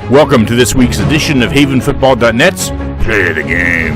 Welcome to this week's edition of HavenFootball.net's Play the Game.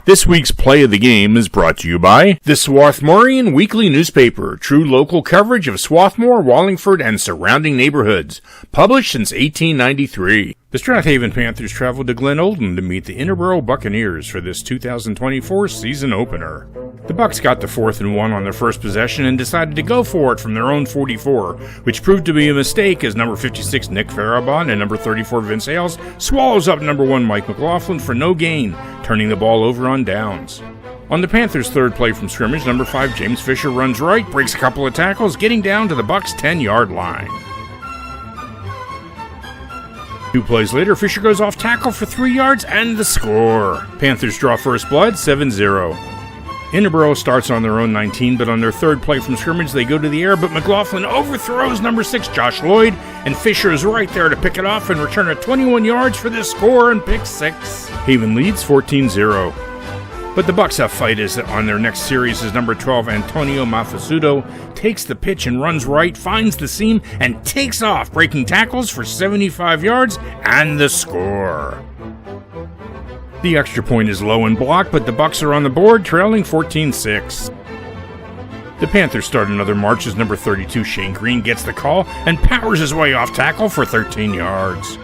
This week's Play of the Game is brought to you by the Swarthmorean Weekly Newspaper, true local coverage of Swarthmore, Wallingford, and surrounding neighborhoods, published since 1893. The Strath Panthers traveled to Glenolden to meet the Interboro Buccaneers for this 2024 season opener. The Bucs got the 4th and 1 on their first possession and decided to go for it from their own 44, which proved to be a mistake as number 56 Nick Farabon and number 34 Vince Hales swallows up number 1 Mike McLaughlin for no gain, turning the ball over on downs. On the Panthers' third play from scrimmage, number 5 James Fisher runs right, breaks a couple of tackles, getting down to the Bucs' 10-yard line. 2 plays later, Fisher goes off tackle for 3 yards and the score. Panthers draw first blood, 7-0. Interboro starts on their own 19, but on their third play from scrimmage, they go to the air, but McLaughlin overthrows number 6 Josh Lloyd, and Fisher is right there to pick it off and return it 21 yards for the score and pick 6. Haven leads 14-0. But the Bucs have fight as on their next series as number 12 Antonio Mafasudo takes the pitch and runs right, finds the seam, and takes off, breaking tackles for 75 yards and the score. The extra point is low and blocked, but the Bucs are on the board, trailing 14-6. The Panthers start another march as number 32 Shane Green gets the call and powers his way off tackle for 13 yards.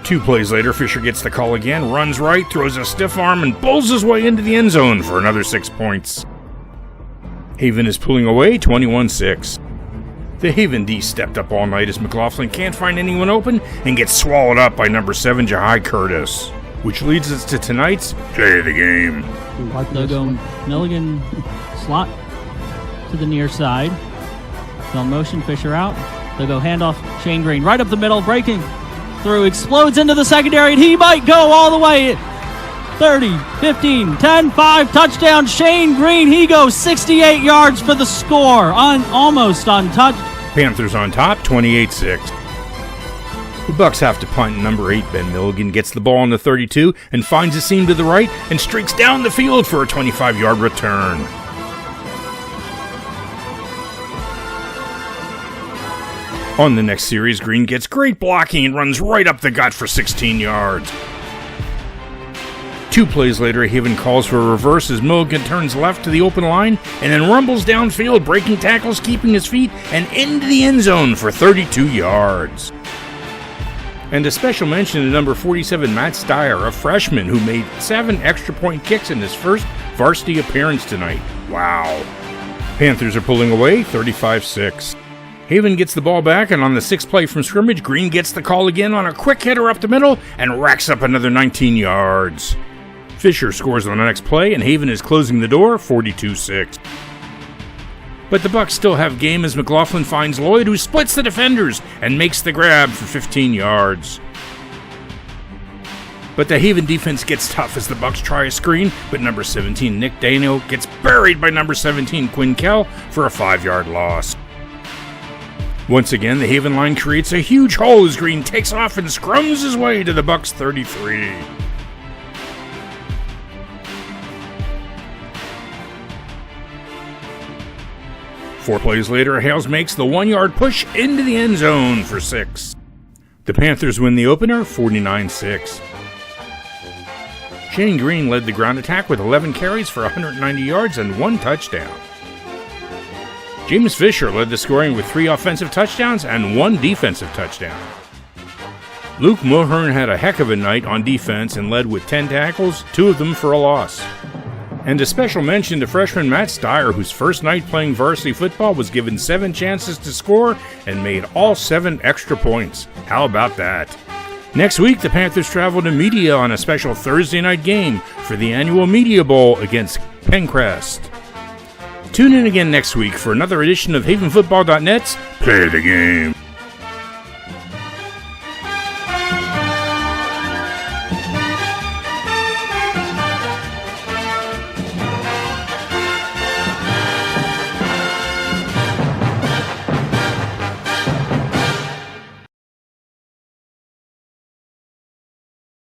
2 plays later, Fisher gets the call again, runs right, throws a stiff arm, and bowls his way into the end zone for another 6 points. Haven is pulling away, 21-6. The Haven D stepped up all night as McLaughlin can't find anyone open and gets swallowed up by number 7 Jahai Curtis. Which leads us to tonight's Play of the Game. They'll go Milligan slot to the near side. They'll motion Fisher out. They'll go handoff Shane Green right up the middle, breaking through, explodes into the secondary, and he might go all the way. 30, 15, 10, 5, touchdown Shane Green. He goes 68 yards for the score, almost untouched. Panthers on top, 28-6. The Bucs have to punt. Number 8, Ben Milligan, gets the ball on the 32 and finds a seam to the right and streaks down the field for a 25-yard return. On the next series, Green gets great blocking and runs right up the gut for 16 yards. 2 plays later, Haven calls for a reverse as Milligan turns left to the open line and then rumbles downfield, breaking tackles, keeping his feet, and into the end zone for 32 yards. And a special mention to number 47 Matt Steyer, a freshman who made 7 extra point kicks in his first varsity appearance tonight. Wow. Panthers are pulling away, 35-6. Haven gets the ball back, and on the 6th play from scrimmage, Green gets the call again on a quick hitter up the middle and racks up another 19 yards. Fisher scores on the next play, and Haven is closing the door, 42-6. But the Bucs still have game as McLaughlin finds Lloyd, who splits the defenders and makes the grab for 15 yards. But the Haven defense gets tough as the Bucs try a screen, but number 17 Nick Daniel gets buried by number 17 Quinn Kell for a 5-yard loss. Once again, the Haven line creates a huge hole as Green takes off and scrums his way to the Bucs' 33. Four plays later, Hales makes the 1-yard push into the end zone for 6. The Panthers win the opener, 49-6. Shane Green led the ground attack with 11 carries for 190 yards and 1 touchdown. James Fisher led the scoring with 3 offensive touchdowns and 1 defensive touchdown. Luke Mulhern had a heck of a night on defense and led with 10 tackles, 2 of them for a loss. And a special mention to freshman Matt Steyer, whose first night playing varsity football was given 7 chances to score and made all 7 extra points. How about that? Next week, the Panthers travel to Media on a special Thursday night game for the annual Media Bowl against Pencrest. Tune in again next week for another edition of HavenFootball.net's Play the Game.